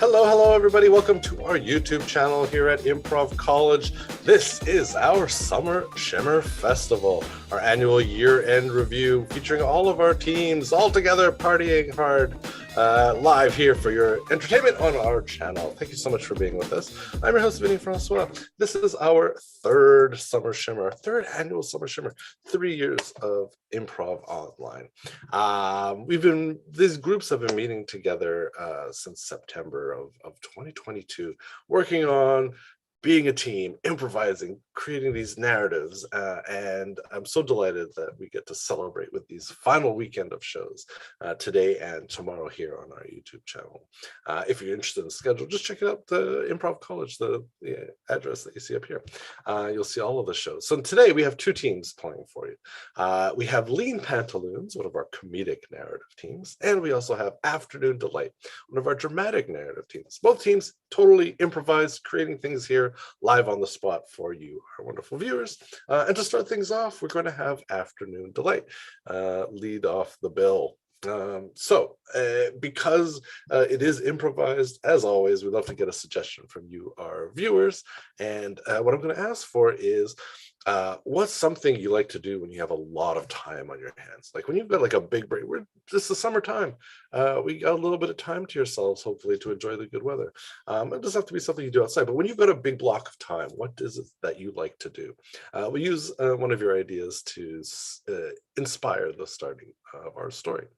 Hello, everybody. Welcome to our YouTube channel here at Improv College. This is our Summer Shimmer Festival, our annual year-end review featuring all of our teams all together partying hard live here for your entertainment on our channel. Thank you so much for being with us. I'm your host, Vinny Francois. This is our third Summer Shimmer, third annual Summer Shimmer, 3 years of improv online. These groups have been meeting together since September of 2022, working on being a team, improvising, creating these narratives, and I'm so delighted that we get to celebrate with these final weekend of shows today and tomorrow here on our YouTube channel. If you're interested in the schedule, just check it out, the Improv College, the address that you see up here. You'll see all of the shows. So today we have two teams playing for you. We have Lean Pantaloons, one of our comedic narrative teams, and we also have Afternoon Delight, one of our dramatic narrative teams. Both teams totally improvised, creating things here live on the spot for you, our wonderful viewers. And to start things off, we're going to have Afternoon Delight lead off the bill. Because it is improvised, as always, we'd love to get a suggestion from you, our viewers. And what I'm going to ask for is, what's something you like to do when you have a lot of time on your hands? Like when you've got like a big break, it's the summertime. We got a little bit of time to yourselves, hopefully, to enjoy the good weather. It doesn't have to be something you do outside, but when you've got a big block of time, what is it that you like to do? We use one of your ideas to inspire the starting of our story.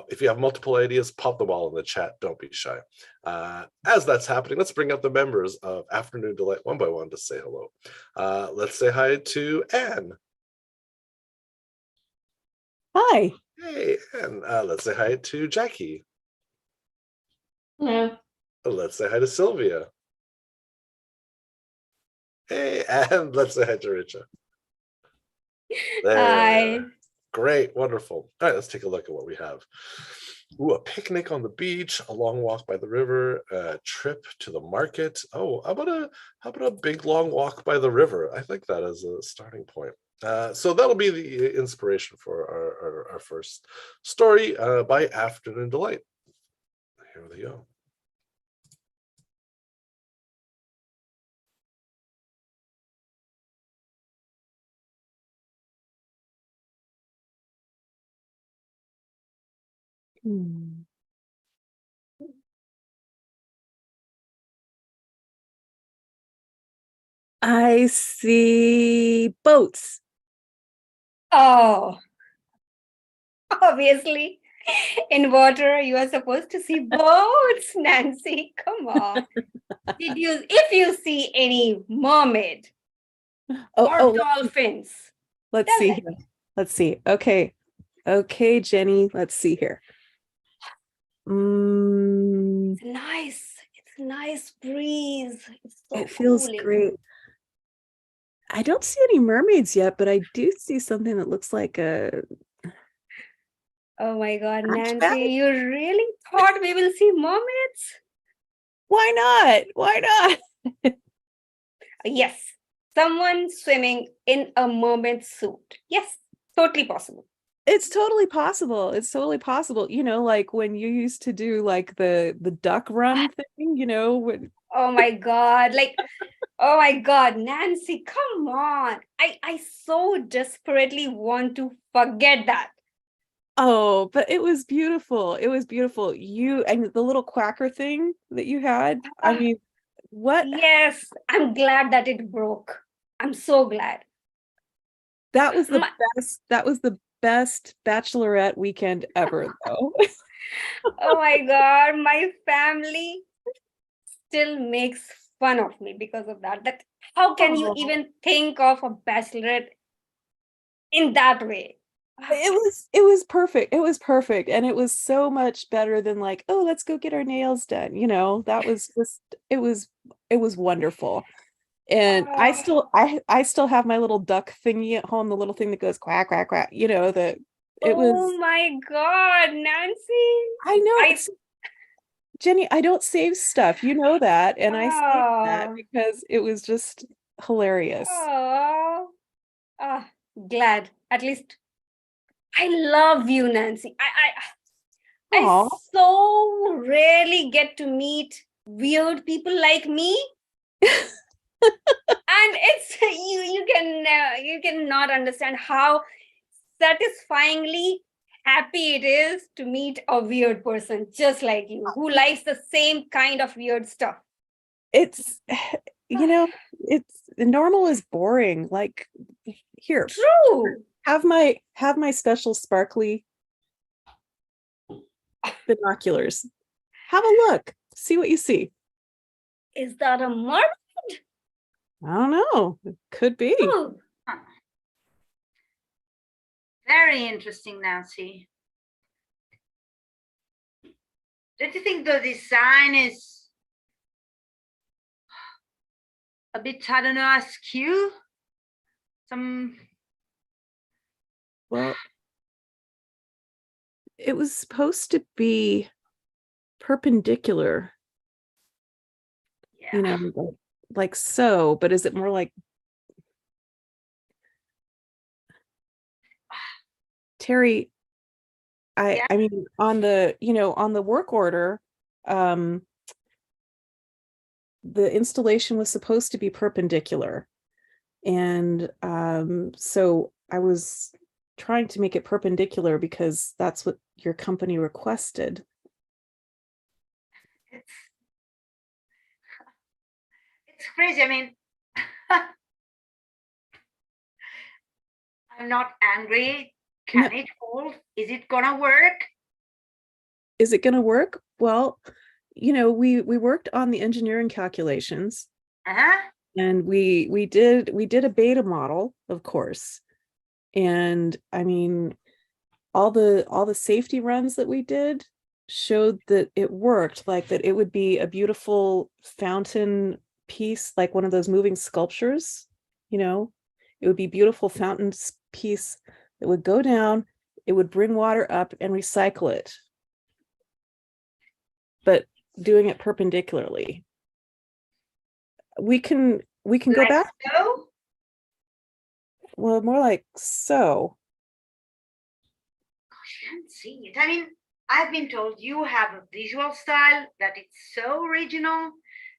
If you have multiple ideas, pop them all in the chat. Don't be shy. As that's happening, let's bring up the members of Afternoon Delight one by one to say hello. Let's say hi to Anne. Hi. Hey, Anne. Let's say hi to Jackie. Hello. Let's say hi to Sylvia. Hey, and let's say hi to Richa. There. Hi. Great, wonderful. All right, let's take a look at what we have. Ooh, a picnic on the beach, a long walk by the river, a trip to the market. Oh, how about a big long walk by the river? I think that is a starting point. So that'll be the inspiration for our first story by Afternoon Delight. Here we go. I see boats. Oh, obviously, in water, you are supposed to see boats, Nancy. Come on. If you see any mermaid or dolphins, let's tell see me. here. Let's see. Okay, Jenny. Let's see here. It's nice. It's a nice breeze. It's so it feels cooling. great. I don't see any mermaids yet, but I do see something that looks like a. Oh my God, Hatchback? Nancy, you really thought we will see mermaids? Why not? Why not? Yes, someone swimming in a mermaid suit. Yes, totally possible. It's totally possible. It's totally possible. You know, like when you used to do like the duck run thing, you know, when... Oh my God. Oh my God, Nancy, come on. I so desperately want to forget that. Oh, but it was beautiful. It was beautiful. You and the little quacker thing that you had. I mean, what? Yes, I'm glad that it broke. I'm so glad. That was the best. That was the best bachelorette weekend ever, though. Oh my God, my family still makes fun of me because of that. That how can you even think of a bachelorette in that way? It was perfect. It was perfect. And it was so much better than like, oh, let's go get our nails done. You know, that was just it was wonderful. And I still have my little duck thingy at home, the little thing that goes quack, quack, quack, you know, that it was. Oh my God, Nancy. I know. Jenny, I don't save stuff. You know that. And I saved that because it was just hilarious. Oh, glad. At least I love you, Nancy. Aw. I so rarely get to meet weird people like me. And it's you cannot understand how satisfyingly happy it is to meet a weird person just like you who likes the same kind of weird stuff. It's it's normal is boring. Like, here, True. have my special sparkly binoculars. Have a look. See what you see. Is that a mermaid? I don't know. It could be. Ooh, Huh. Very interesting, Nancy. Don't you think the design is a bit, I don't know, askew? Well, it was supposed to be perpendicular, Yeah. like so, but is it more like Terry? Yeah. I mean, on the work order, the installation was supposed to be perpendicular. And so I was trying to make it perpendicular because that's what your company requested. It's crazy. I mean, I'm not angry. Can it hold? Is it gonna work? Is it going to work? Well, we worked on the engineering calculations, Uh-huh. and we did a beta model, of course. And I mean, all the safety runs that we did showed that it worked, like that it would be a beautiful fountain piece, like one of those moving sculptures. It would be beautiful fountain piece that would go down, it would bring water up and recycle it, but doing it perpendicularly. We can go Like back. so? Well, more like so. Gosh, I can't see it. I mean, I've been told you have a visual style that it's so original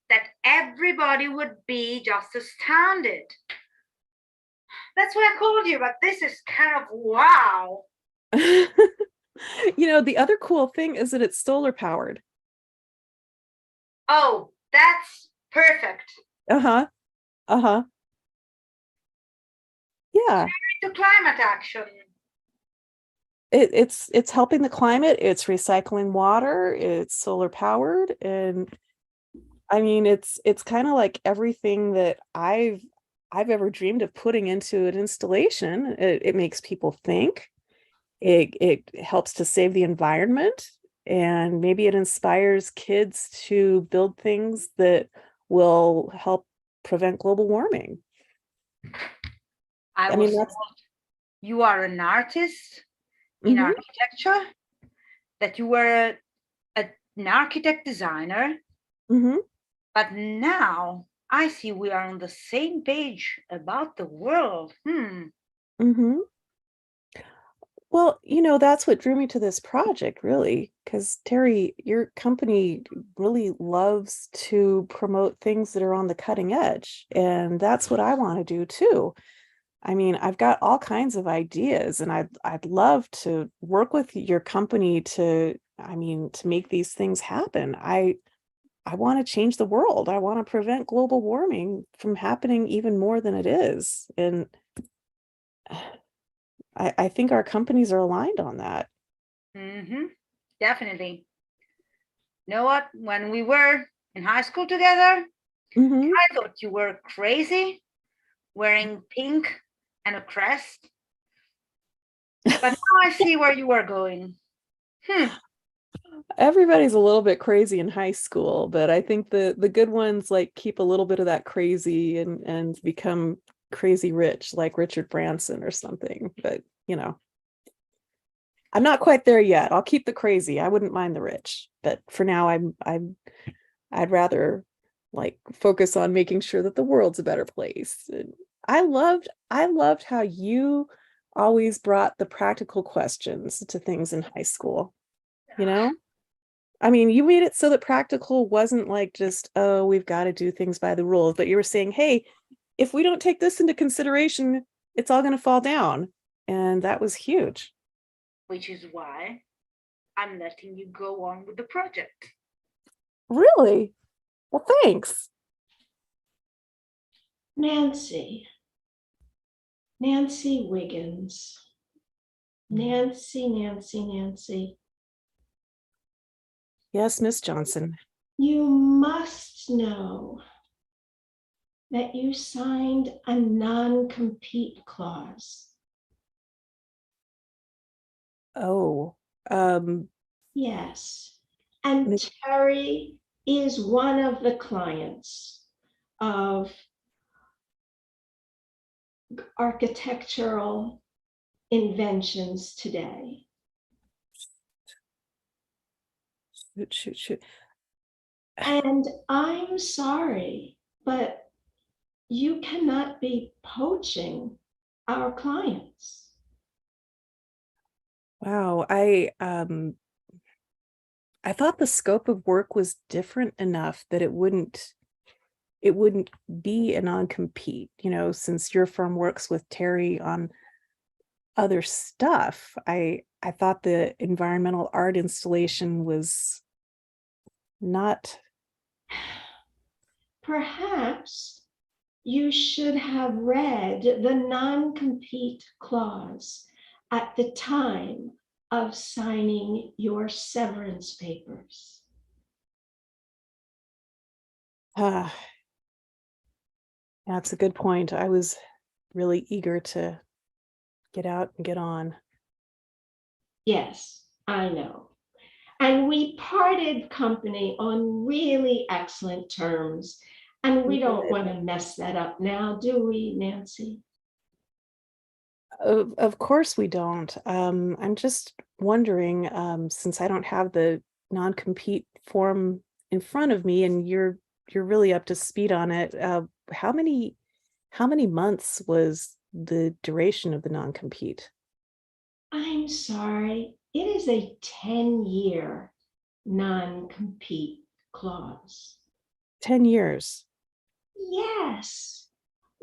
that everybody would be just astounded. That's why I called you, but this is kind of wow. The other cool thing is that it's solar powered. Oh, that's perfect. Uh-huh. Uh-huh. Yeah. To climate action. It's helping the climate, it's recycling water, it's solar powered, and I mean it's kind of like everything that I've ever dreamed of putting into an installation. It makes people think. It helps to save the environment, and maybe it inspires kids to build things that will help prevent global warming. I I mean, was that's told you are an artist in Mhm. architecture, that you were an architect designer, Mhm. but now I see we are on the same page about the world. Mhm. Well, that's what drew me to this project, really, because Terry, your company really loves to promote things that are on the cutting edge, and that's what I want to do too. I mean, I've got all kinds of ideas, and I'd love to work with your company to make these things happen. I want to change the world. I want to prevent global warming from happening even more than it is. And I think our companies are aligned on that. Definitely. You know what? When we were in high school together, Mhm. I thought you were crazy, wearing pink and a crest. But now I see where you are going. Everybody's a little bit crazy in high school, but I think the good ones like keep a little bit of that crazy and become crazy rich, like Richard Branson or something. But I'm not quite there yet. I'll keep the crazy. I wouldn't mind the rich, but for now I'd rather like focus on making sure that the world's a better place. And I loved how you always brought the practical questions to things in high school. you know? I mean, you made it so that practical wasn't like just, oh, we've got to do things by the rules, but you were saying, hey, if we don't take this into consideration, it's all going to fall down. And that was huge. Which is why I'm letting you go on with the project. Really? Well, thanks. Nancy Wiggins. Nancy. Yes, Miss Johnson. You must know that you signed a non-compete clause. Oh, Yes. And Miss- Terry is one of the clients of architectural inventions today. shoot. And I'm sorry, but you cannot be poaching our clients. Wow, I thought the scope of work was different enough that it wouldn't be a non-compete, since your firm works with Terry on other stuff. I thought the environmental art installation was not. Perhaps you should have read the non-compete clause at the time of signing your severance papers. That's a good point. I was really eager to get out and get on. Yes, I know. And we parted company on really excellent terms. And we don't want to mess that up now, do we, Nancy? Of course we don't. I'm just wondering, since I don't have the non-compete form in front of me, and you're really up to speed on it, how many months was the duration of the non-compete? I'm sorry, it is a 10-year non-compete clause. 10 years. Yes,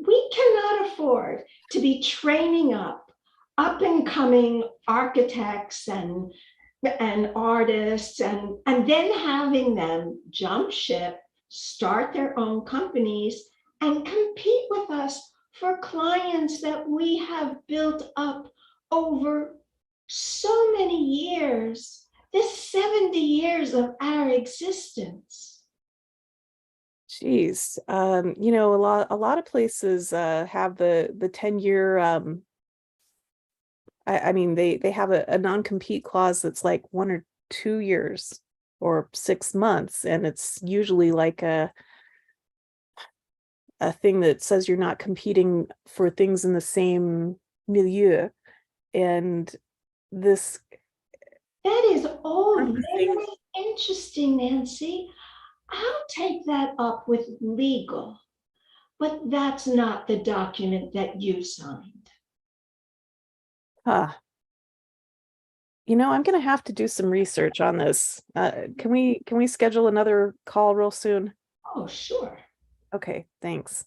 we cannot afford to be training up and coming architects and artists and then having them jump ship, start their own companies and compete with us for clients that we have built up over so many years, this 70 years of our existence. Geez, a lot of places have the 10-year. I mean, they have a non-compete clause that's like 1 or 2 years or 6 months, and it's usually like a thing that says you're not competing for things in the same milieu. And this That is all Group of very things. interesting, Nancy. I'll take that up with legal, but that's not the document that you signed. Huh. I'm gonna have to do some research on this. Can we schedule another call real soon? Oh, sure. Okay, thanks.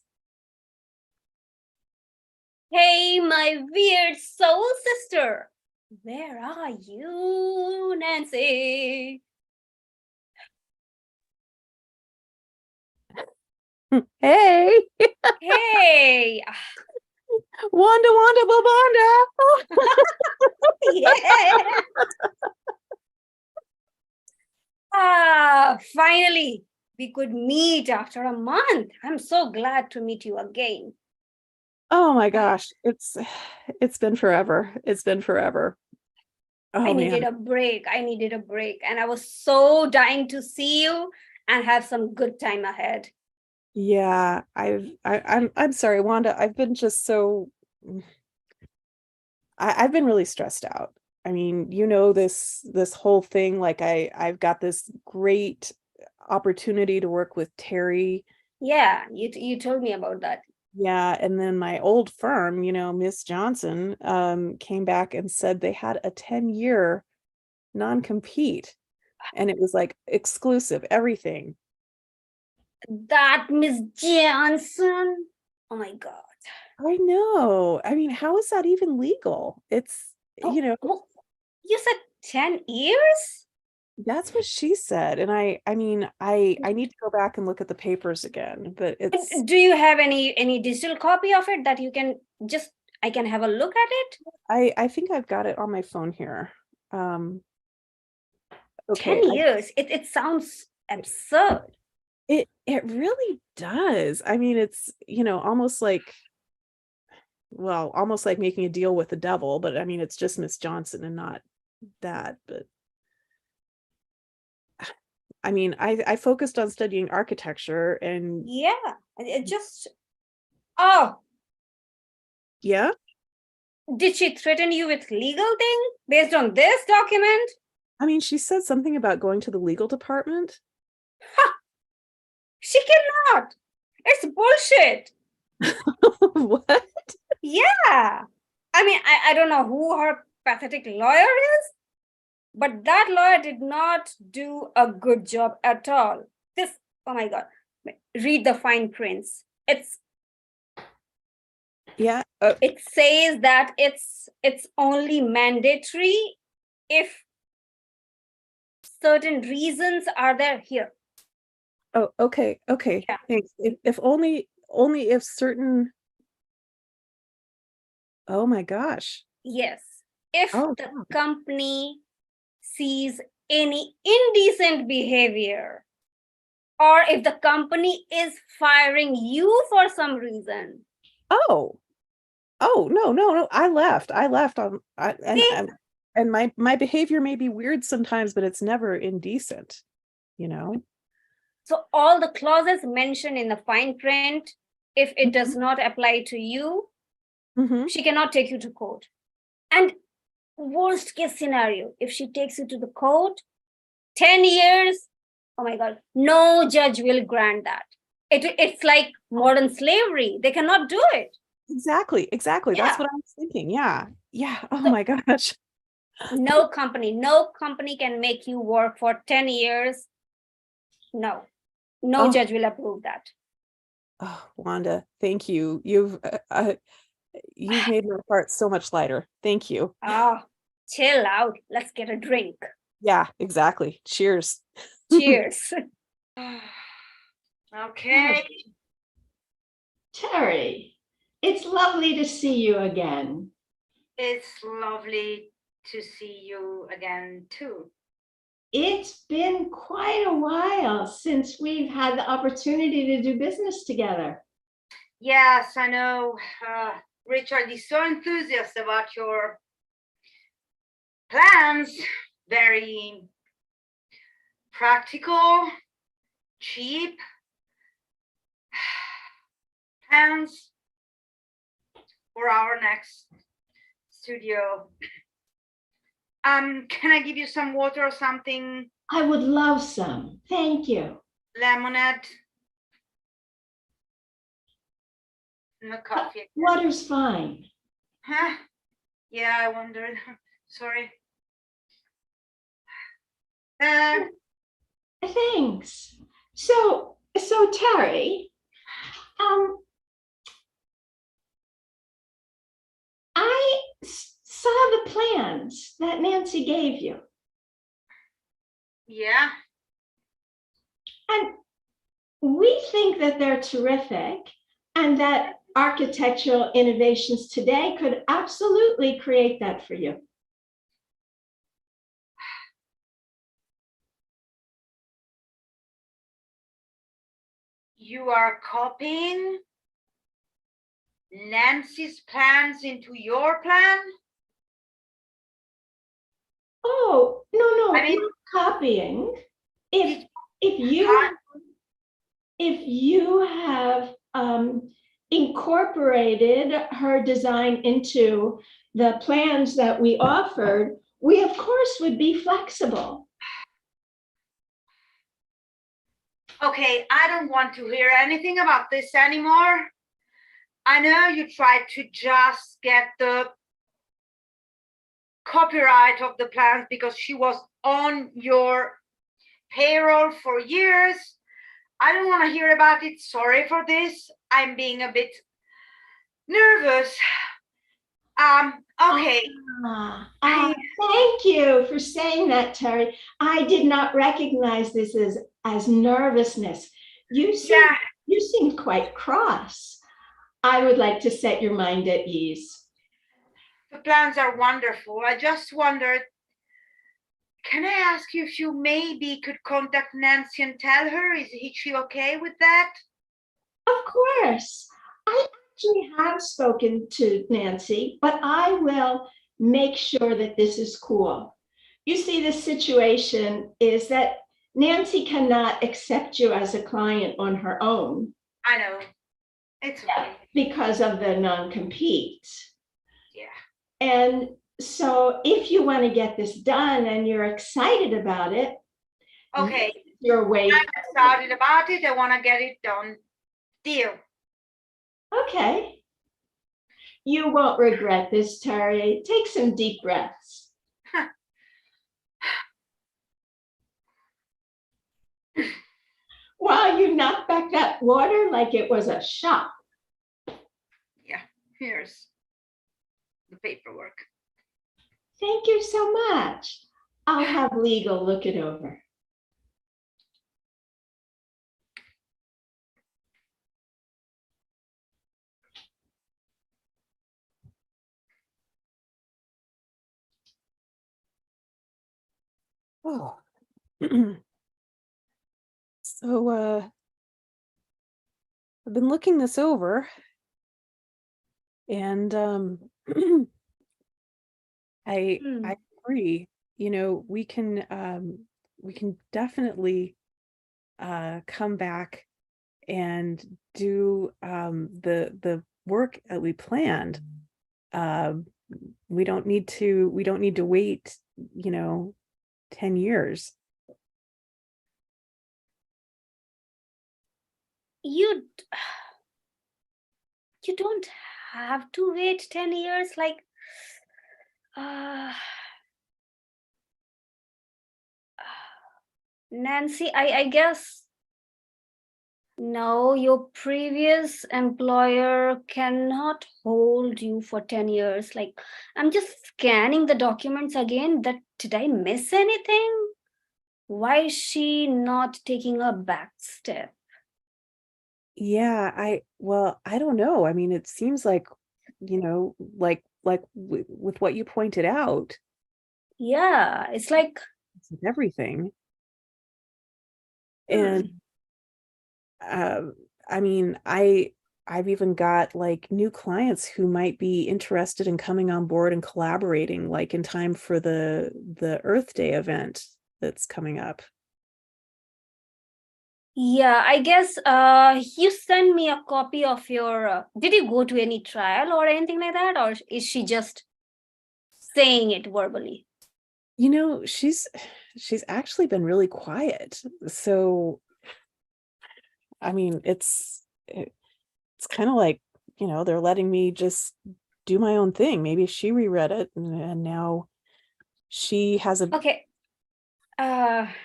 Hey, my weird soul sister. Where are you, Nancy? Hey, Hey. Wanda Bobanda. Yeah. Finally, we could meet after a month. I'm so glad to meet you again. Oh my gosh, it's been forever. It's been forever. I Oh needed man. a break. And I was so dying to see you and have some good time ahead. Yeah, I'm sorry, Wanda. I've been just so I've been really stressed out. I mean, this whole thing, like I've got this great opportunity to work with Terry. Yeah, you told me about that. Yeah, and then my old firm, Miss Johnson, came back and said they had a 10-year non-compete, and it was like exclusive, everything. That Miss Johnson. Oh my God. I know. I mean, how is that even legal? It's, you know, Well, you said 10 years? that's what she said. And I mean, I need to go back and look at the papers again, but it's, Do you have any digital copy of it that you can just, I can have a look at it? I think I've got it on my phone here. Okay. 10 years. It sounds absurd. It really does. I mean, it's, you know, almost like, well, almost like making a deal with the devil, but I mean, it's just Miss Johnson and not that. But I mean, I focused on studying architecture and Yeah. It just, oh, yeah, did she threaten you with legal thing based on this document? I mean, she said something about going to the legal department. She cannot. It's bullshit. What? Yeah. I mean, I don't know who her pathetic lawyer is, but that lawyer did not do a good job at all. This, oh my God. Read the fine prints. Yeah. It says that it's only mandatory if certain reasons are there here. Oh, okay. Okay. Yeah. Thanks. If only if certain. Oh my gosh. Yes. If Oh, the wow. company sees any indecent behavior, or if the company is firing you for some reason. Oh. Oh, no. I left on See? and my behavior may be weird sometimes, but it's never indecent, you know? So all the clauses mentioned in the fine print, if it does Mhm. not apply to you, Mhm. she cannot take you to court. And worst case scenario, if she takes you to the court, 10 years, oh my God, no judge will grant that. It's like modern slavery. They cannot do it. Exactly. That's Yeah. what I was thinking. Yeah. Oh So- my gosh. No company can make you work for 10 years. No Oh. judge will approve that. Oh, Wanda, thank you. You've made my heart so much lighter. Thank you. Ah, chill out. Let's get a drink. Yeah, exactly. Cheers. Cheers. Okay. Terry, it's lovely to see you again. It's lovely to see you again too. It's been quite a while since we've had the opportunity to do business together. Yes, I know. Richard is so enthusiastic about your plans. Very practical, cheap plans for our next studio. Can I give you some water or something? I would love some. Thank you. Lemonade? No coffee. Water's fine. Huh? Yeah, I wondered. Sorry. Thanks. So Terry, I saw the plans that Nancy gave you. Yeah. And we think that they're terrific and that architectural innovations today could absolutely create that for you. You are copying Nancy's plans into your plan? Oh, no, I mean, not copying. If you have incorporated her design into the plans that we offered, we of course would be flexible. okay, I don't want to hear anything about this anymore. I know you tried to just get the copyright of the plans because she was on your payroll for years. I don't want to hear about it. Sorry for this. I'm being a bit nervous. Okay. Thank you for saying that, Terry. I did not recognize this as nervousness. You seemed quite cross. I would like to set your mind at ease. The plans are wonderful. I just wondered, can I ask you if you maybe could contact Nancy and tell her? Is she okay with that? Of course. I actually have spoken to Nancy, but I will make sure that this is cool. You see, the situation is that Nancy cannot accept you as a client on her own. I know. It's okay. Because of the non-compete. Yeah. And so if you want to get this done and you're excited about it, okay, your way. I'm excited about it. I want to get it done. Deal. Okay. You won't regret this, Terry. Take some deep breaths. Wow, you knocked back that water like it was a shot. Yeah, here's the paperwork. Thank you so much. I'll have legal look it over. Oh. So I've been looking this over, and I agree. You know, we can definitely come back and do the work that we planned. We don't need to wait, 10 years. You don't have to wait 10 years. Like, Nancy, I guess, no, your previous employer cannot hold you for 10 years. Like, I'm just scanning the documents again. Did I miss anything? Why is she not taking a back step? Yeah, I don't know. I mean, it seems like, like with what you pointed out, Yeah, it's like it's with everything. And I mean, I've even got like new clients who might be interested in coming on board and collaborating, like in time for the Earth Day event that's coming up. Yeah, I guess you send me a copy of your did you go to any trial or anything like that, or is she just saying it verbally? You know, she's actually been really quiet. So I mean, it's kind of like, they're letting me just do my own thing. Maybe she reread it and now she has a Okay.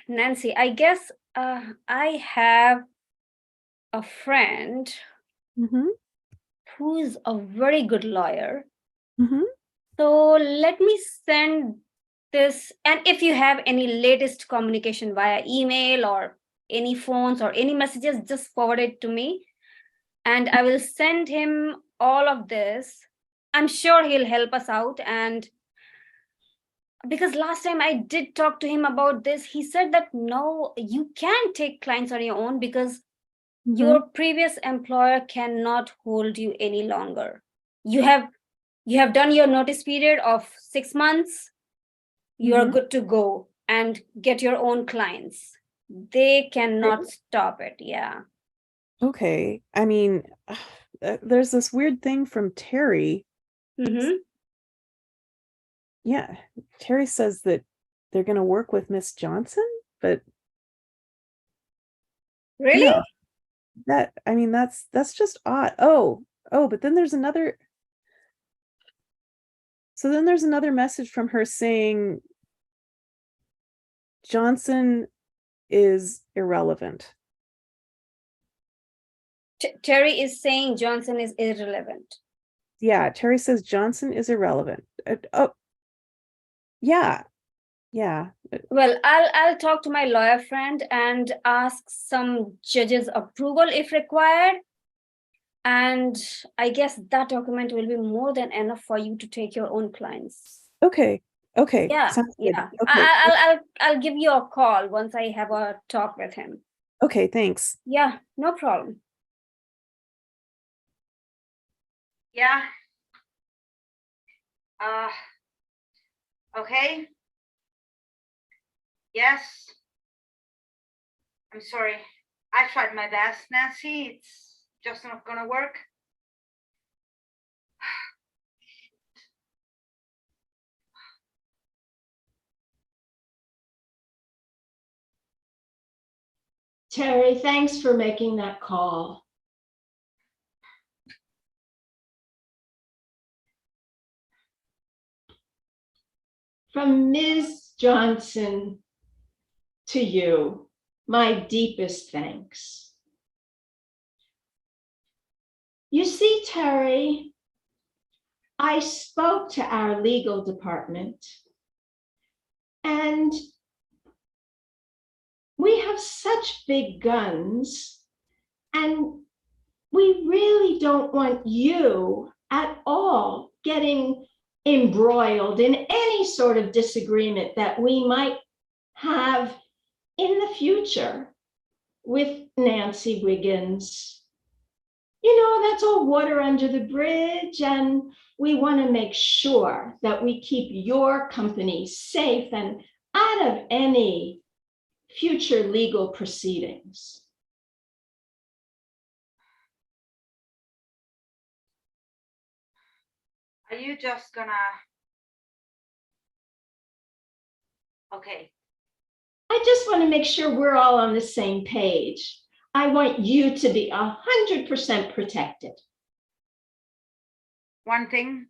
Nancy, I guess I have a friend Mhm, who is a very good lawyer. mhm. So let me send this, and if you have any latest communication via email or any phones or any messages, just forward it to me, and I will send him all of this. I'm sure he'll help us out. And because last time I did talk to him about this, he said that no, you can take clients on your own because your previous employer cannot hold you any longer. You have done your notice period of 6 months. You're good to go and get your own clients. They cannot stop it. Yeah. Okay. I mean, there's this weird thing from Terry. Yeah, Terry says that they're going to work with Miss Johnson, but Really? no, I mean, that's just odd. Oh, but then there's another. So then there's another message from her saying Johnson is irrelevant. Terry is saying Johnson is irrelevant. Yeah, Terry says Johnson is irrelevant. Oh, yeah. Well, I'll talk to my lawyer friend and ask some judge's approval if required. And I guess that document will be more than enough for you to take your own clients. Okay. Yeah, Sounds good. yeah. Okay. I'll give you a call once I have a talk with him. Okay, thanks. Yeah, no problem. Yeah. Okay. Yes. I'm sorry. I tried my best, Nancy. It's just not gonna work. Terry, thanks for making that call. From Ms. Johnson to you, my deepest thanks. You see, Terry, I spoke to our legal department, and we have such big guns, and we really don't want you at all getting embroiled in any sort of disagreement that we might have in the future with Nancy Wiggins. You know, that's all water under the bridge, and we want to make sure that we keep your company safe and out of any future legal proceedings. Are you just gonna? Okay. I just want to make sure we're all on the same page. I want you to be 100% protected. One thing,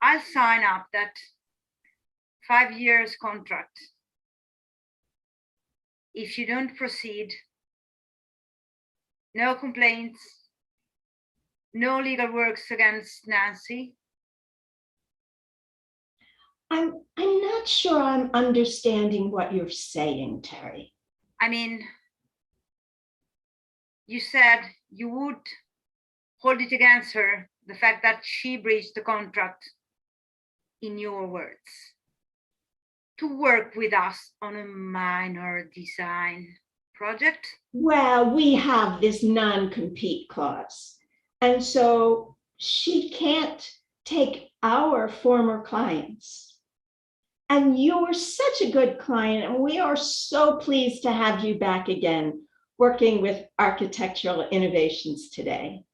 I'll sign up that 5 years contract. If you don't proceed, no complaints, no legal works against Nancy. I'm not sure I'm understanding what you're saying, Terry. I mean, you said you would hold it against her, the fact that she breached the contract, in your words, to work with us on a minor design project. Well, we have this non-compete clause, and so she can't take our former clients. And you were such a good client, and we are so pleased to have you back again, working with Architectural Innovations today.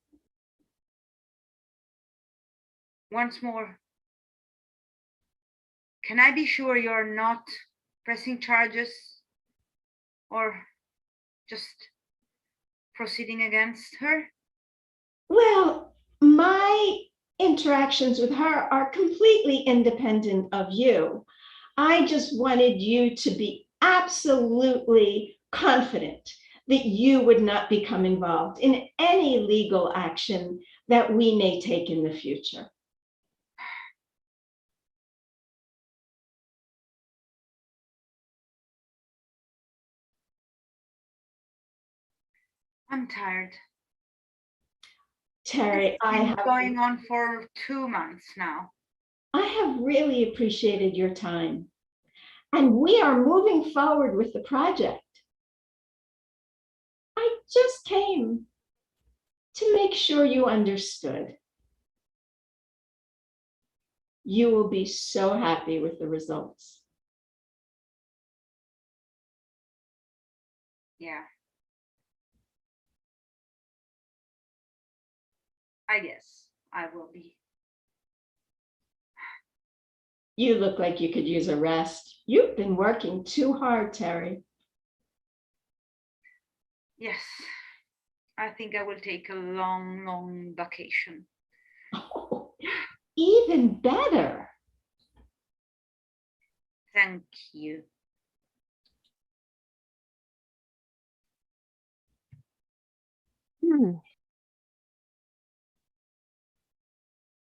Once more, can I be sure you're not pressing charges or just proceeding against her? Well, my interactions with her are completely independent of you. I just wanted you to be absolutely confident that you would not become involved in any legal action that we may take in the future. I'm tired. Terry, It's been going on for 2 months now. I have really appreciated your time, and we are moving forward with the project. I just came to make sure you understood. You will be so happy with the results. Yeah. I guess I will be. You look like you could use a rest. You've been working too hard, Terry. Yes, I think I will take a long, long vacation. Oh, even better. Thank you. Hmm.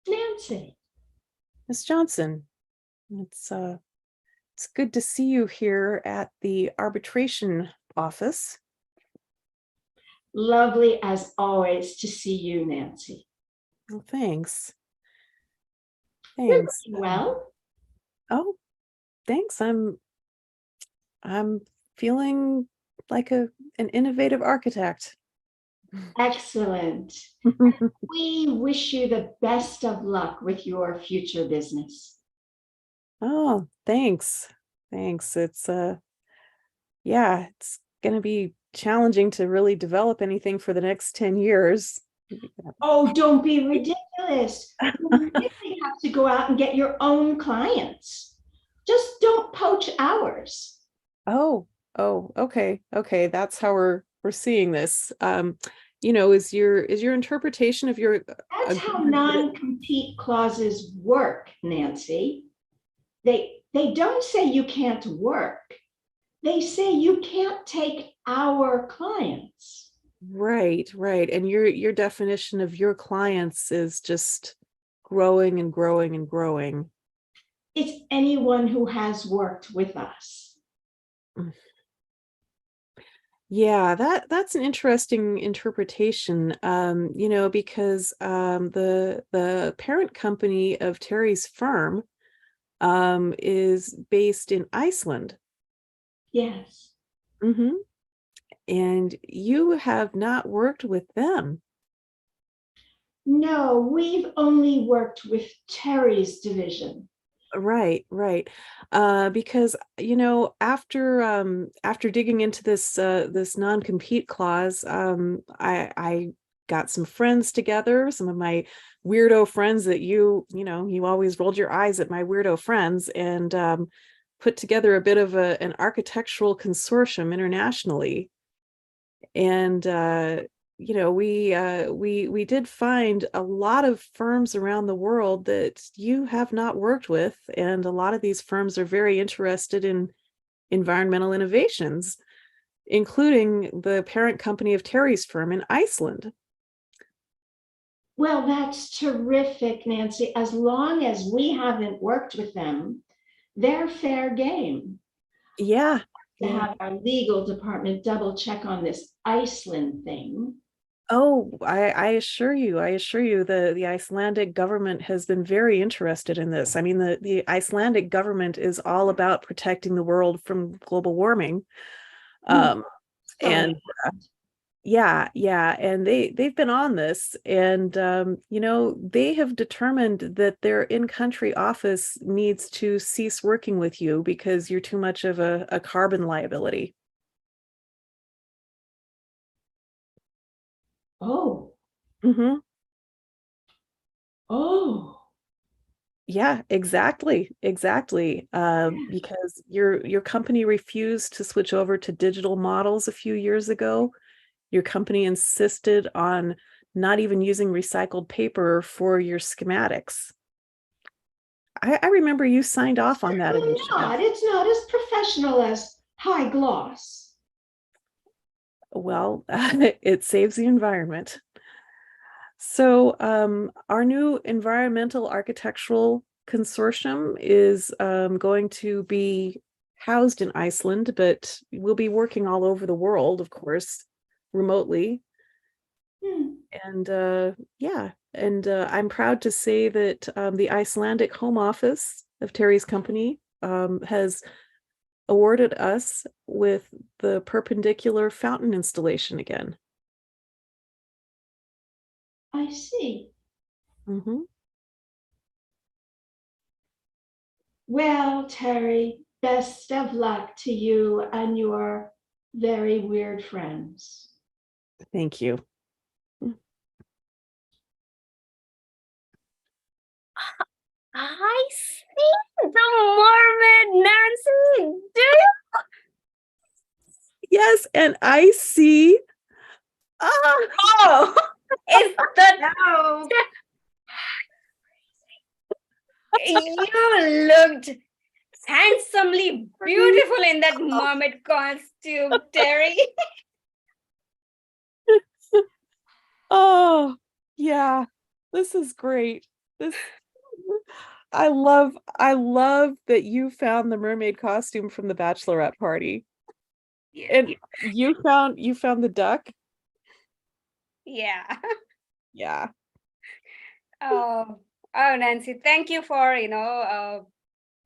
Nancy, Miss Johnson, it's good to see you here at the arbitration office. lovely as always to see you, Nancy. Well, thanks. You're Thanks. looking well. Oh, thanks. I'm feeling like an innovative architect. Excellent. We wish you the best of luck with your future business. Oh, thanks. Thanks. Yeah, it's gonna be challenging to really develop anything for the next 10 years. Oh, don't be ridiculous. You really have to go out and get your own clients. Just don't poach ours. Oh, okay. Okay, that's how we're seeing this. Is your interpretation of your That's how agreement that- non-compete clauses work, Nancy. They don't say you can't work. They say you can't take our clients. Right, right. And your definition of your clients is just growing and growing and growing. It's anyone who has worked with us. Yeah, that's an interesting interpretation. Because the parent company of Terry's firm is based in Iceland. Yes. Hmm. And you have not worked with them. No, we've only worked with Terry's division. Right, right. Because after digging into this non-compete clause, I got some friends together, some of my weirdo friends that you always rolled your eyes at my weirdo friends, and put together a bit of an architectural consortium internationally. And we did find a lot of firms around the world that you have not worked with, and a lot of these firms are very interested in environmental innovations, including the parent company of Terry's firm in Iceland. Well, that's terrific, Nancy. As long as we haven't worked with them, they're fair game. Yeah, To yeah. have our legal department double check on this Iceland thing. Oh, I assure you, the Icelandic government has been very interested in this. I mean, the Icelandic government is all about protecting the world from global warming. So And yeah, and they've been on this, and they have determined that their in-country office needs to cease working with you because you're too much of a carbon liability. Oh, Hmm. oh, Yeah, exactly. Because your company refused to switch over to digital models a few years ago. Your company insisted on not even using recycled paper for your schematics. I remember you signed off on that initiative. it's not as professional as high gloss. Well, it saves the environment. So our new environmental architectural consortium is going to be housed in Iceland, but we'll be working all over the world, of course, remotely. Hmm. And I'm proud to say that the Icelandic Home Office of Terry's company has awarded us with the perpendicular fountain installation again. I see. Mm-hmm. Well, Terry, best of luck to you and your very weird friends. Thank you. I see the mermaid, Nancy. Do you? Yes, and I see. Ah, Oh, it's the No. You looked handsomely beautiful in that mermaid costume, Terry. Oh, yeah. This is great. This I love that you found the mermaid costume from the bachelorette party. And you found the duck? Yeah. Yeah. Oh, Nancy, thank you for,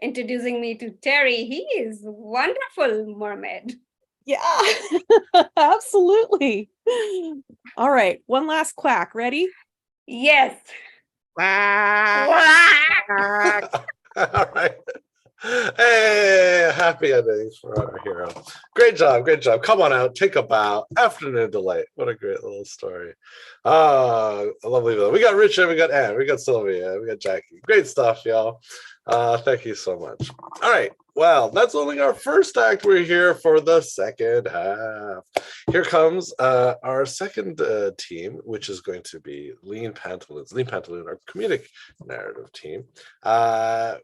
introducing me to Terry. He is wonderful mermaid. Yeah. Absolutely. All right, one last quack. Ready? Yes. All right. Hey, happy endings for our hero. Great job, great job. Come on out, take a bow. Afternoon delight. What a great little story. Ah, lovely. We got Richard, we got Anne, we got Sylvia, we got Jackie. Great stuff, y'all. Thank you so much. All right. Well, that's only our first act. We're here for the second half. Here comes our second team, which is going to be Lean Pantaloons. Lean Pantaloon, our comedic narrative team.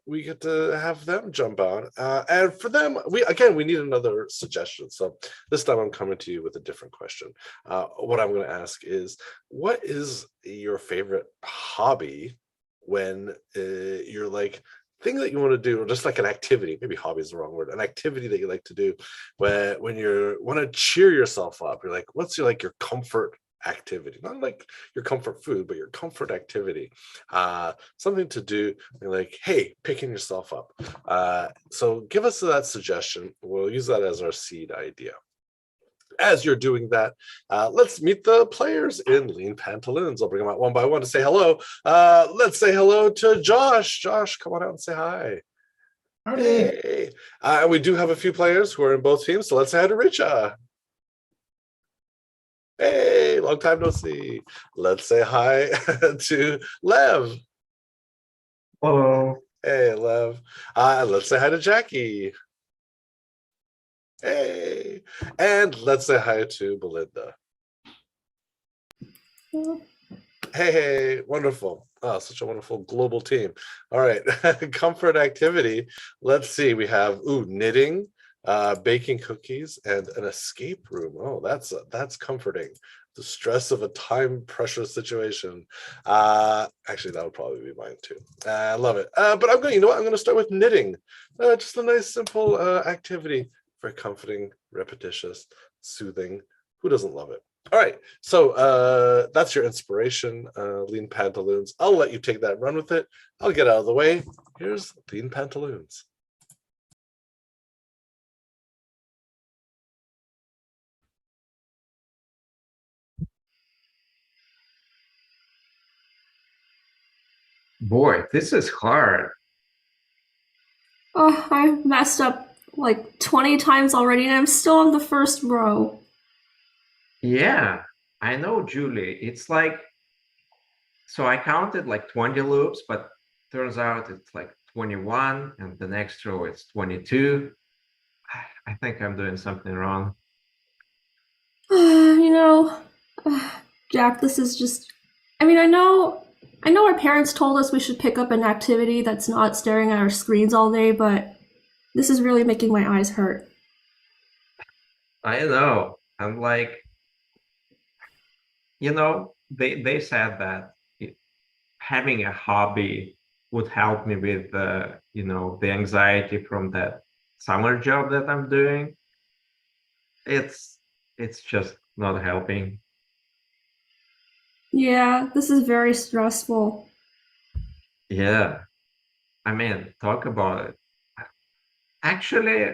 We get to have them jump on. And for them, we need another suggestion. So this time I'm coming to you with a different question. What I'm going to ask is, what is your favorite hobby when you're like, thing that you want to do, or just like an activity, maybe hobby is the wrong word, an activity that you like to do when you want to cheer yourself up. You're like, what's your comfort activity? Not like your comfort food, but your comfort activity. Something to do, you're like, hey, picking yourself up. So give us that suggestion. We'll use that as our seed idea. As you're doing that, let's meet the players in Lean Pantaloons. I'll bring them out one by one to say hello. Let's say hello to Josh. Josh, come on out and say hi. Howdy. Hey. And we do have a few players who are in both teams, so let's say hi to Richa. Hey, long time no see. Let's say hi to Lev. Hello. Hey, Lev. Let's say hi to Jackie. Hey, and let's say hi to Belinda. Hey, wonderful. Oh, such a wonderful global team. All right, comfort activity. Let's see, we have knitting, baking cookies, and an escape room. Oh, that's comforting. The stress of a time pressure situation. Actually, that would probably be mine too. I love it. But I'm going to start with knitting. Just a nice simple activity. Very comforting, repetitious, soothing. Who doesn't love it? All right, so that's your inspiration, Lean Pantaloons. I'll let you take that, run with it. I'll get out of the way. Here's Lean Pantaloons. Boy, this is hard. Oh, I've messed up like 20 times already and I'm still on the first row. Yeah, I know, Julie. It's like, so I counted like 20 loops, but turns out it's like 21, and the next row it's 22. I think I'm doing something wrong. You know, Jack, this is just. I mean, I know our parents told us we should pick up an activity that's not staring at our screens all day, but this is really making my eyes hurt. I know. I'm like, they said that having a hobby would help me with the anxiety from that summer job that I'm doing. It's just not helping. Yeah, this is very stressful. Yeah, I mean, talk about it. Actually,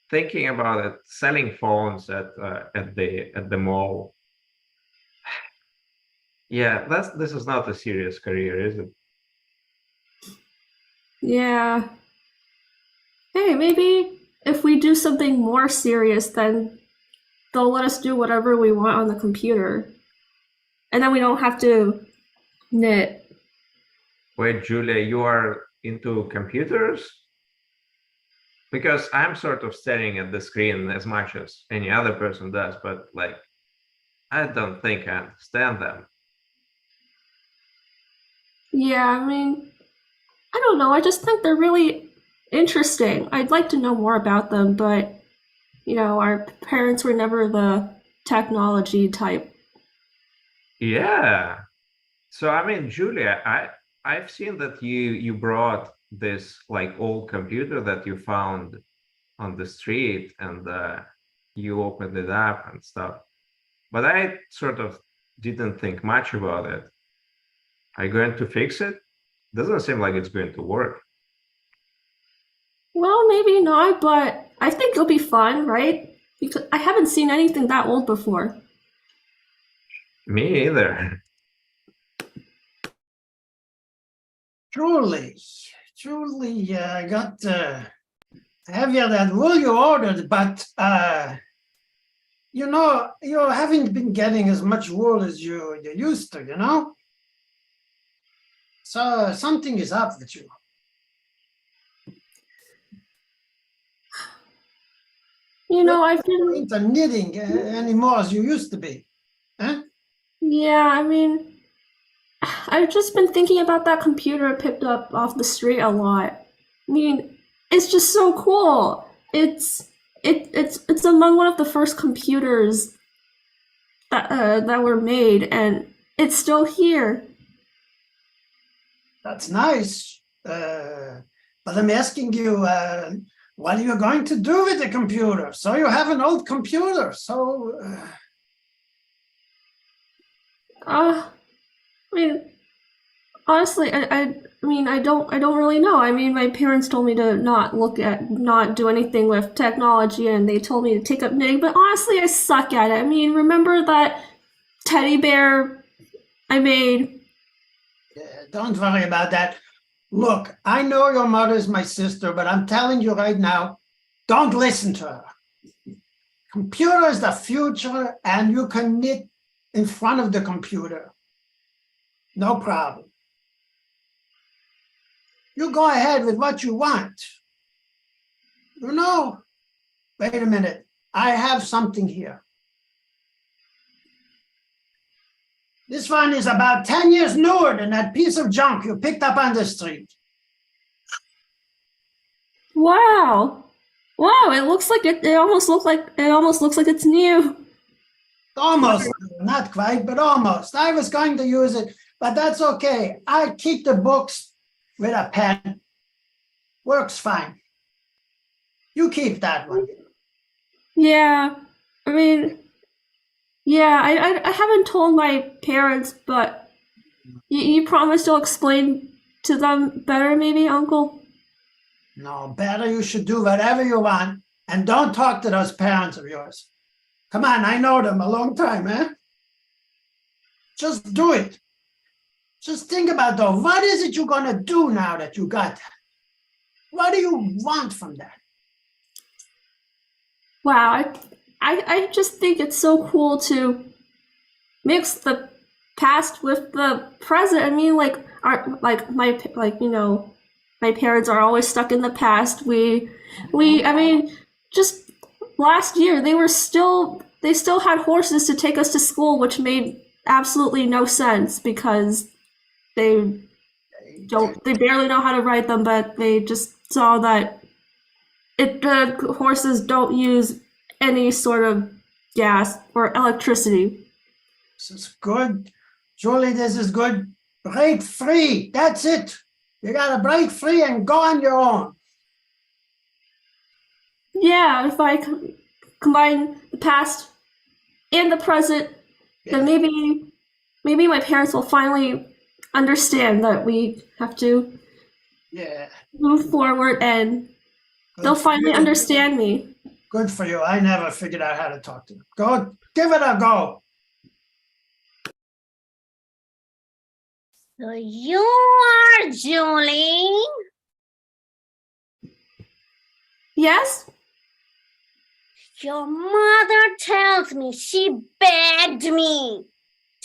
thinking about it, selling phones at the mall. Yeah, this is not a serious career, is it? Yeah. Hey, maybe if we do something more serious, then they'll let us do whatever we want on the computer. And then we don't have to knit. Wait, Julia, you are into computers? Because I'm sort of staring at the screen as much as any other person does, but like, I don't think I understand them. Yeah, I mean, I don't know. I just think they're really interesting. I'd like to know more about them, but our parents were never the technology type. Yeah. So I mean, Julia, I've seen that you brought this like old computer that you found on the street, and you opened it up and stuff. But I sort of didn't think much about it. Are you going to fix it? Doesn't seem like it's going to work. Well, maybe not, but I think it'll be fun, right? Because I haven't seen anything that old before. Me either. Truly, I got heavier than wool you ordered, but you haven't been getting as much wool as you used to, So something is up with you. I've been. Into knitting anymore as you used to be. Huh? Yeah, I mean, I've just been thinking about that computer I picked up off the street a lot. I mean, it's just so cool. It's among one of the first computers that were made, and it's still here. That's nice. But I'm asking you, what are you going to do with the computer? So you have an old computer. So I mean, honestly, I mean, I don't really know. I mean, my parents told me to not do anything with technology, and they told me to take up knitting. But honestly, I suck at it. I mean, remember that teddy bear I made? don't worry about that. Look, I know your mother is my sister, but I'm telling you right now, don't listen to her. Computer is the future, and you can knit in front of the computer. No problem. You go ahead with what you want. Wait a minute. I have something here. This one is about 10 years newer than that piece of junk you picked up on the street. Wow. Wow, it looks like it almost looks like it's new. Almost, not quite, but almost. I was going to use it, but that's okay. I keep the books with a pen. Works fine. You keep that one. Yeah. I mean, yeah, I haven't told my parents, but you promise you'll explain to them better, maybe, Uncle? No, better you should do whatever you want, and don't talk to those parents of yours. Come on, I know them a long time, eh? Just do it. Just think about though, what is it you're gonna do now that you got that? What do you want from that? Wow, I just think it's so cool to mix the past with the present. I mean, my parents are always stuck in the past. I mean, just last year they still had horses to take us to school, which made absolutely no sense because they barely know how to ride them, but they just saw that the horses don't use any sort of gas or electricity. This is good. Julie, this is good. Break free. That's it. You gotta break free and go on your own. Yeah, if I combine the past and the present, then maybe my parents will finally understand that we have to move forward, and they'll finally understand me. Good for you. I never figured out how to talk to them. Go, give it a go. So you are Julie. Yes? Your mother tells me she begged me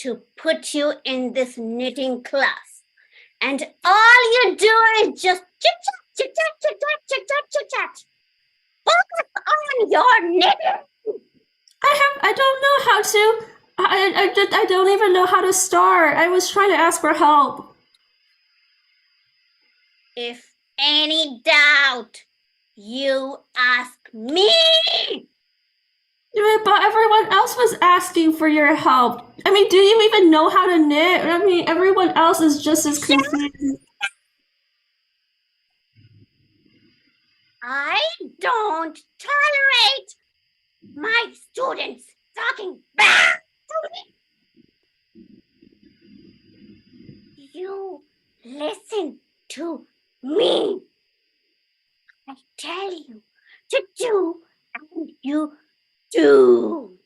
to put you in this knitting class. And all you do is just chit-chat, chit-chat, chit-chat, chit-chat, chit-chat. Focus on your knitting. I don't know how to. I don't even know how to start. I was trying to ask for help. If any doubt, you ask me. Yeah, but everyone else was asking for your help. I mean, do you even know how to knit? I mean, everyone else is just as confused. I don't tolerate my students talking back to me. You listen to me. I tell you to do, and you do.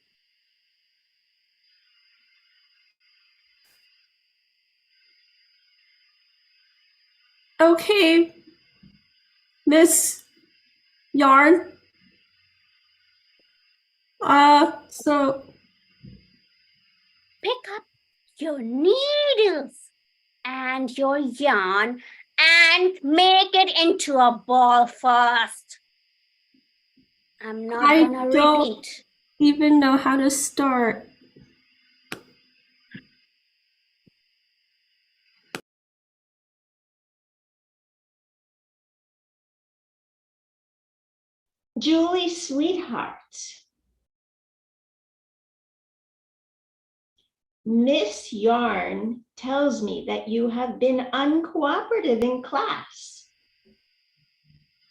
Okay, Miss Yarn. So Pick up your needles and your yarn and make it into a ball first. I'm not I gonna don't repeat. even know how to start. Julie, sweetheart, Miss Yarn tells me that you have been uncooperative in class.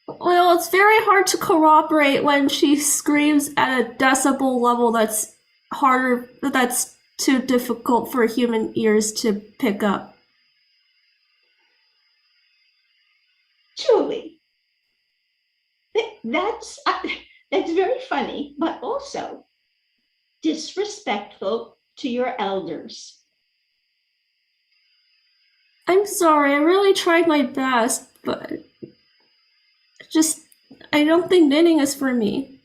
Well, it's very hard to cooperate when she screams at a decibel level that's too difficult for human ears to pick up. Julie, that's very funny, but also disrespectful to your elders. I'm sorry, I really tried my best, but I don't think knitting is for me.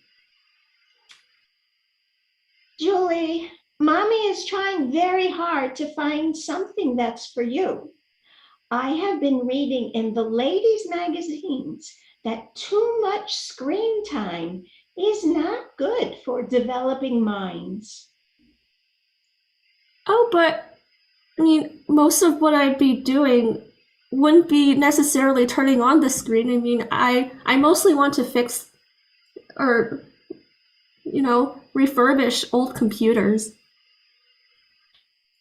Julie, Mommy is trying very hard to find something that's for you. I have been reading in the ladies' magazines that too much screen time is not good for developing minds. Oh, but I mean, most of what I'd be doing wouldn't be necessarily turning on the screen. I mean, I mostly want to fix or, refurbish old computers.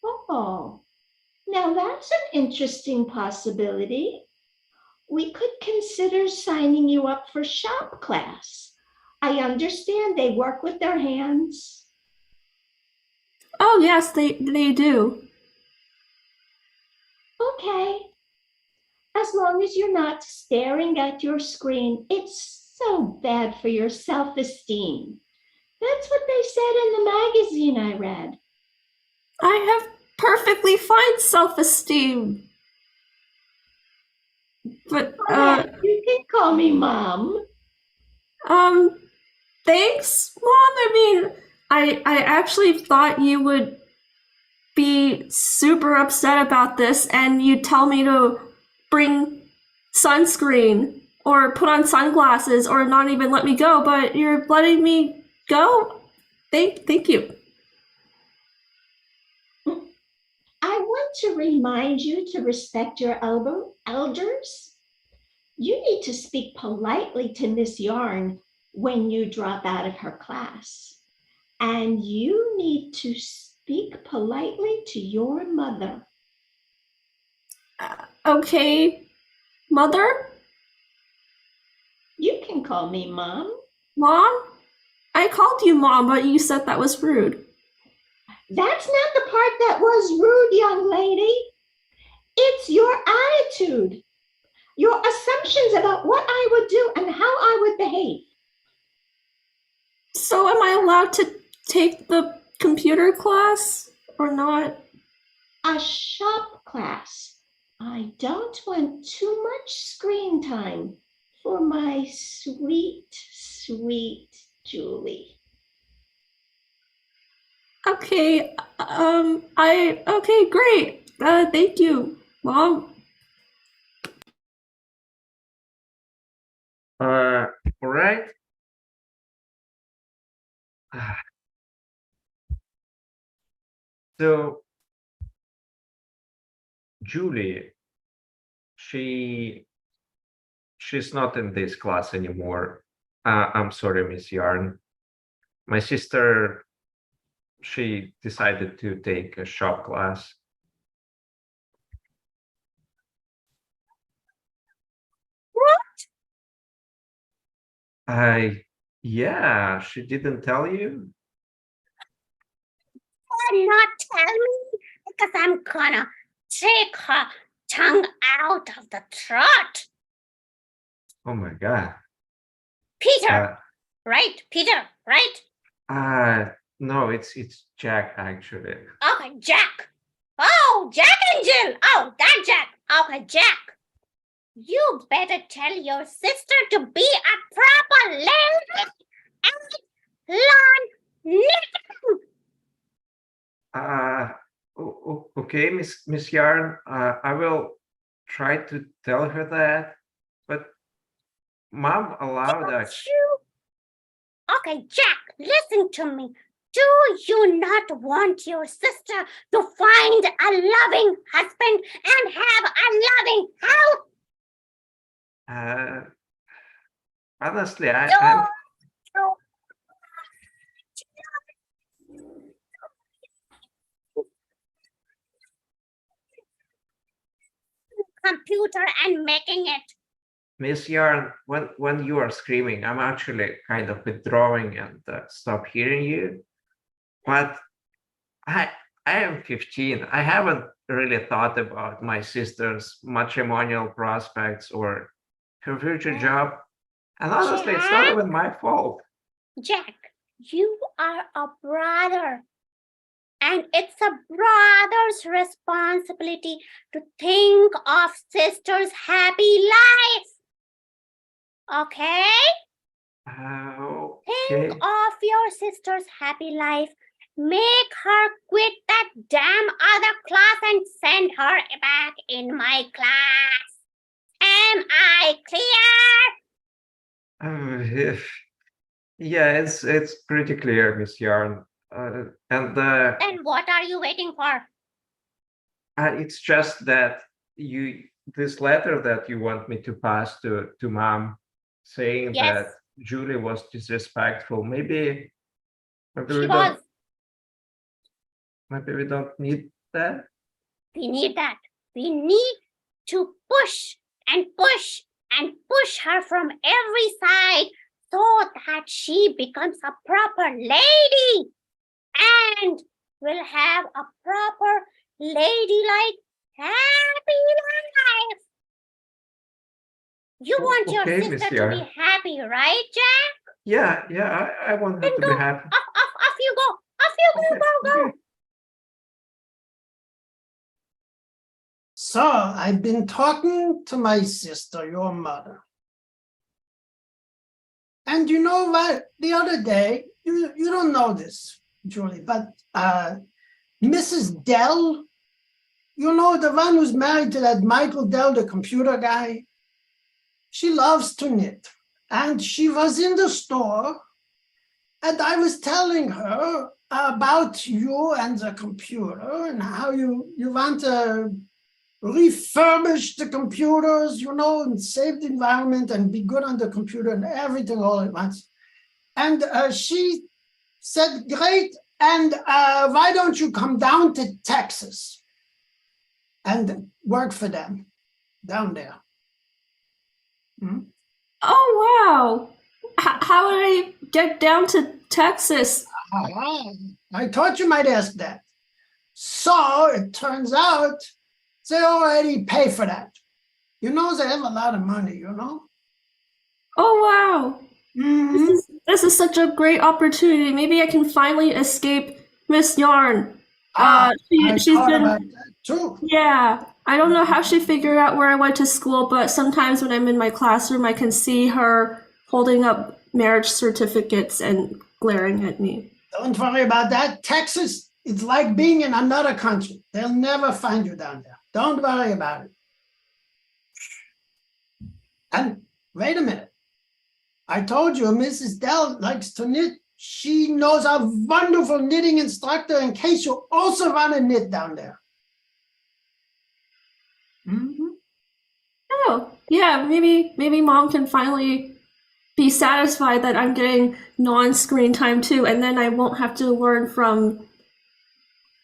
Oh, now that's an interesting possibility. We could consider signing you up for shop class. I understand they work with their hands. Oh, yes, they do. Okay, as long as you're not staring at your screen, it's so bad for your self-esteem. That's what they said in the magazine I read. I have perfectly fine self-esteem. But, You can call me Mom. thanks, Mom. I mean, I actually thought you would be super upset about this and you'd tell me to bring sunscreen or put on sunglasses or not even let me go, but you're letting me go? Thank you. I want to remind you to respect your elders. You need to speak politely to Miss Yarn when you drop out of her class. And you need to speak politely to your mother. Okay, Mother? You can call me Mom. Mom? I called you Mom, but you said that was rude. That's not the part that was rude, young lady. It's your attitude, your assumptions about what I would do and how I would behave. So am I allowed to take the computer class or not? A shop class. I don't want too much screen time for my sweet, sweet Julie. Okay, okay, great. Thank you, Mom. All right. So Julie, she she's not in this class anymore. I'm sorry, Miss Yarn. My sister, she decided to take a shop class. Yeah, she didn't tell you? Why not tell me? Because I'm gonna take her tongue out of the throat. Oh my God. Peter, right? Peter, right? No, it's Jack actually. Okay, Jack. Oh, Jack and Jill. Oh, that Jack. Okay, Jack. You better tell your sister to be a proper lady and learn knitting. Okay, Miss Yarn. I will try to tell her that, but Mom allowed us. Okay, Jack, listen to me. Do you not want your sister to find a loving husband and have a loving house? Honestly, I'm computer and making it. Miss Yarn. When you are screaming, I'm actually kind of withdrawing and stop hearing you. But I am 15. I haven't really thought about my sister's matrimonial prospects or her future job. And honestly, it's not even my fault. Jack, you are a brother. And it's a brother's responsibility to think of sister's happy life. Okay? Think of your sister's happy life. Make her quit that damn other class and send her back in my class. Am I clear? Yeah, it's pretty clear, Miss Yarn. And Then what are you waiting for? it's just that this letter that you want me to pass to Mom, saying Yes. that Julie was disrespectful. Maybe She was. Maybe we don't need that. We need that. We need to push and push and push her from every side so that she becomes a proper lady and will have a proper ladylike happy life. You want your Okay, Miss sister to Yarn. be happy, right, Jack? Yeah, I want her Then to go. be happy. Off you go. Off you go, go. Okay. So I've been talking to my sister, your mother. And you know what? The other day, you don't know this, Julie, but Mrs. Dell, you know, the one who's married to that Michael Dell, the computer guy, she loves to knit. And she was in the store, and I was telling her about you and the computer and how you want to refurbish the computers, you know, and save the environment and be good on the computer and everything all at once. And she said, great, and why don't you come down to Texas and work for them down there? Hmm? Oh, wow. How would I get down to Texas? I thought you might ask that. So it turns out they already pay for that. You know, they have a lot of money, you know? Oh, wow. Mhm. This is such a great opportunity. Maybe I can finally escape Miss Yarn. I She's thought been, about that too. yeah. I don't know how she figured out where I went to school, but sometimes when I'm in my classroom, I can see her holding up marriage certificates and glaring at me. Don't worry about that. Texas, it's like being in another country. They'll never find you down there. Don't worry about it. And wait a minute. I told you Mrs. Dell likes to knit. She knows a wonderful knitting instructor in case you also want to knit down there. Mhm. Oh, Yeah, maybe mom can finally be satisfied that I'm getting non-screen time too, and then I won't have to learn from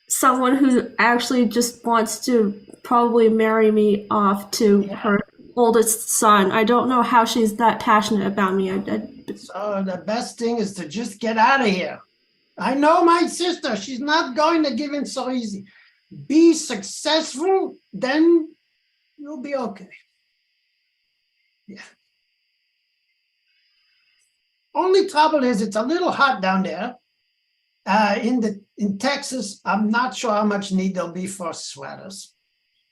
someone who actually just wants to probably marry me off to her oldest son. I don't know how she's that passionate about me. So the best thing is to just get out of here. I know my sister, she's not going to give in so easy. Be successful, then you'll be okay. Yeah. Only trouble is it's a little hot down there. In Texas, I'm not sure how much need there'll be for sweaters.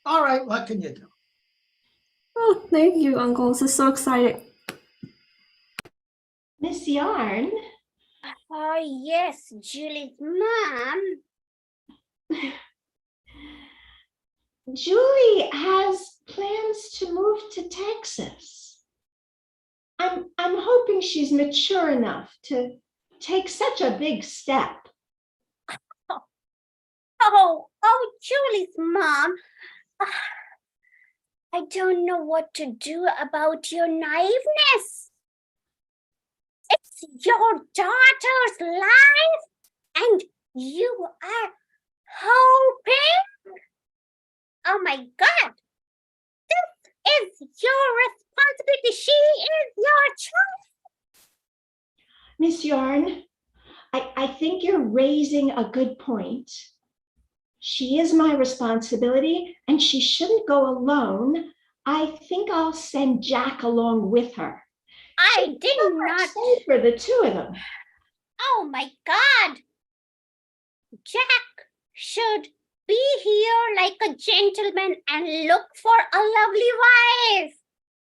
All right, what can you do? Oh, thank you, Uncle. This is so exciting. Miss Yarn, Oh, yes, Julie's mom. Julie has plans to move to Texas. I'm hoping she's mature enough to take such a big step. Oh, Julie's mom. I don't know what to do about your naiveness. It's your daughter's life, and you are hoping. Oh my God. This is your responsibility. She is your child. Miss Yarn, I think you're raising a good point. She is my responsibility and she shouldn't go alone. I think I'll send Jack along with her. I did not. For the two of them. Oh my God. Jack should be here like a gentleman and look for a lovely wife.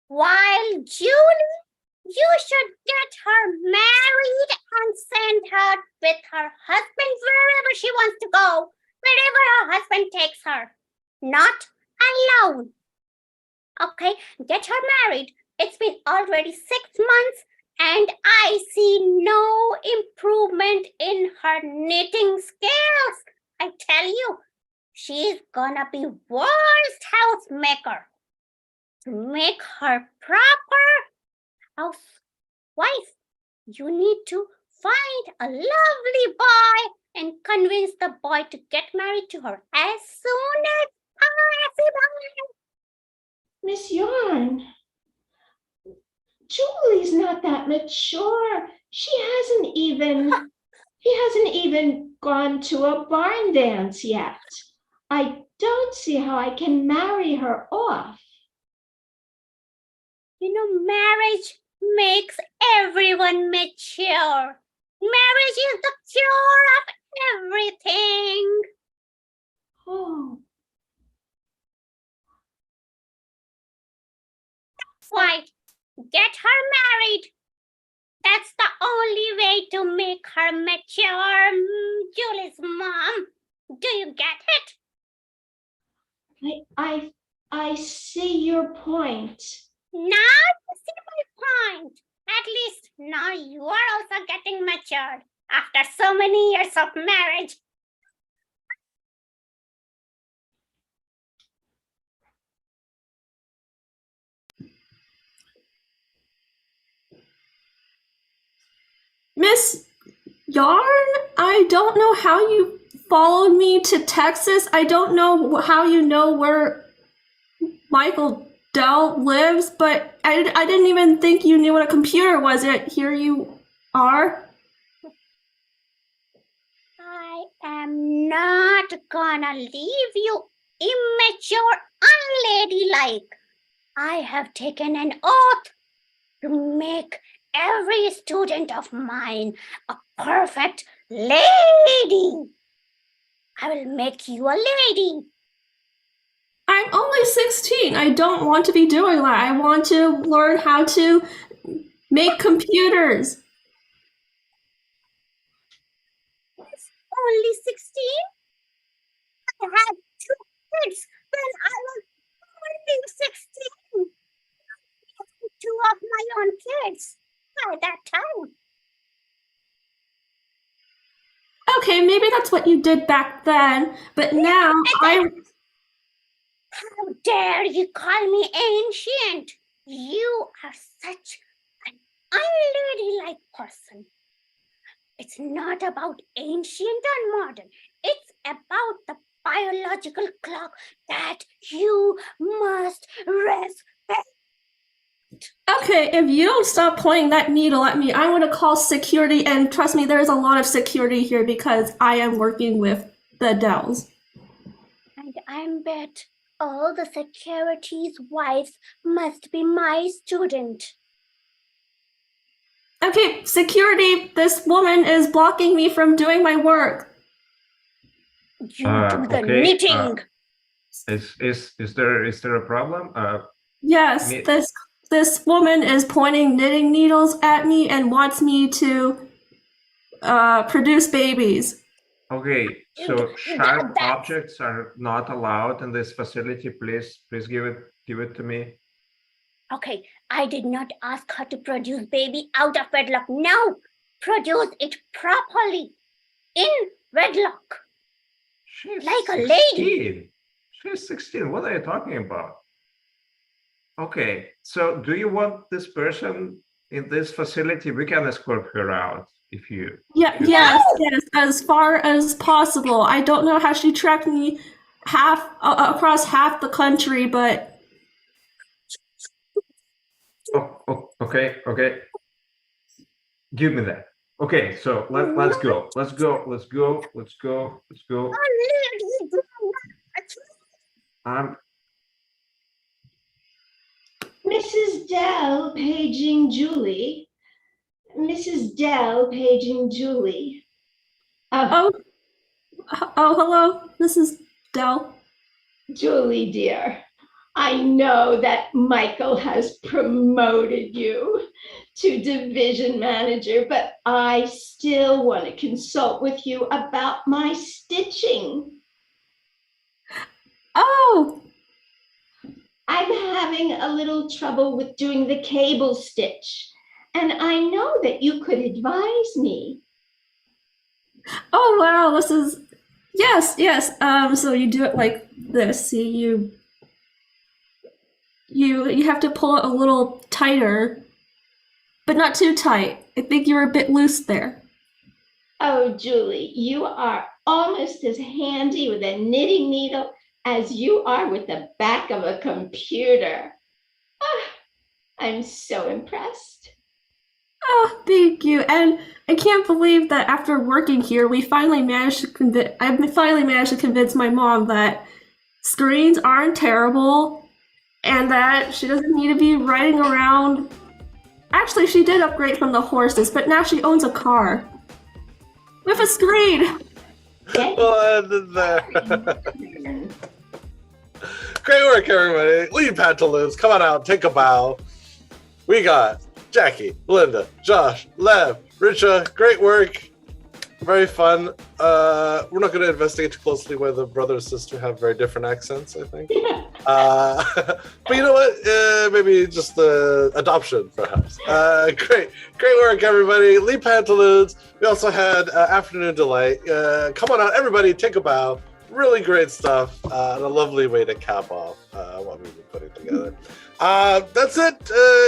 While Julie, you should get her married and send her with her husband wherever she wants to go, wherever her husband takes her. Not alone. Okay, get her married. It's been already 6 months and I see no improvement in her knitting skills. I tell you, she's gonna be worst housemaker. To make her proper housewife, you need to find a lovely boy and convince the boy to get married to her as soon as possible. Miss Yarn, Julie's not that mature. She hasn't even gone to a barn dance yet. I don't see how I can marry her off. You know, marriage makes everyone mature. Marriage is the cure of everything. Oh, Why, get her married. That's the only way to make her mature, Julie's mom. Do you get it? I see your point. Now you see my point. At least now you are also getting matured after so many years of marriage. Miss Yarn, I don't know how you followed me to Texas. I don't know how you know where Michael Dell lives, but I didn't even think you knew what a computer was. Yet here you are. I am not gonna leave you immature, unladylike. I have taken an oath to make every student of mine a perfect lady. I will make you a lady. I'm only 16. I don't want to be doing that. I want to learn how to make computers. Only 16? I had 2 kids when I was only 16. 2 of my own kids by that time. Okay, maybe that's what you did back then, but now How dare you call me ancient? You are such an unladylike person. It's not about ancient and modern. It's about the biological clock that you must respect. Okay, if you don't stop pointing that needle at me, I'm going to call security. And trust me, there's a lot of security here because I am working with the Dells. And I bet all the security's wives must be my student. Okay, security, this woman is blocking me from doing my work. You do the okay, knitting. Is there a problem? Yes, Me- this woman is pointing knitting needles at me and wants me to produce babies. Okay, so You sharp that. objects are not allowed in this facility. Please give it to me. Okay, I did not ask her to produce baby out of wedlock. No, produce it properly in wedlock. She's Like a 16. lady. She's 16. What are you talking about? Okay, so do you want this person in this facility? We can escort her out if you. Yes, as far as possible. I don't know how she tracked me across half the country, but Okay. Give me that. Okay, so let's go. Let's go. Mrs. Dell paging Julie. Mrs. Dell paging Julie. oh, hello, this is Dell. Julie, dear, I know that Michael has promoted you to division manager, but I still want to consult with you about my stitching. Oh, I'm having a little trouble with doing the cable stitch, and I know that you could advise me. oh wow, this is yes. So you do it like this. See, you have to pull it a little tighter, but not too tight. I think you're a bit loose there. Oh, Julie, you are almost as handy with a knitting needle as you are with the back of a computer. Ah, I'm so impressed. Oh, thank you. And I can't believe that after working here, I finally managed to convince my mom that screens aren't terrible and that she doesn't need to be riding around. Actually, she did upgrade from the horses, but now she owns a car with a screen. Well, there. Great work, everybody. Lead Pantaloons, come on out, take a bow. We got Jackie, Linda, Josh, Lev, Richa. Great work. Very fun. We're not going to investigate too closely why the brother and sister have very different accents, I think. But you know what? Maybe just the adoption, perhaps. Great work, everybody. Lead Pantaloons. We also had Afternoon Delight. Come on out, everybody, take a bow. Really great stuff, and a lovely way to cap off what we've been putting together. That's it.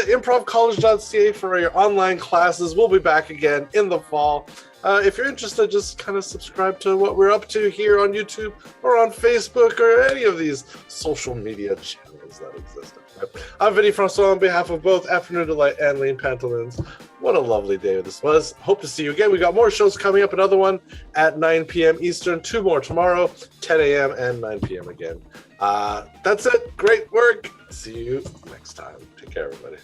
Improvcollege.ca for your online classes. We'll be back again in the fall. If you're interested, just kind of subscribe to what we're up to here on YouTube or on Facebook or any of these social media channels that exist. I'm Vinny Francois on behalf of both Afternoon Delight and Lean Pantaloons. What a lovely day this was. Hope to see you again. We got more shows coming up. Another one at 9 p.m. Eastern. 2 more tomorrow, 10 a.m. and 9 p.m. again. That's it. Great work. See you next time. Take care, everybody.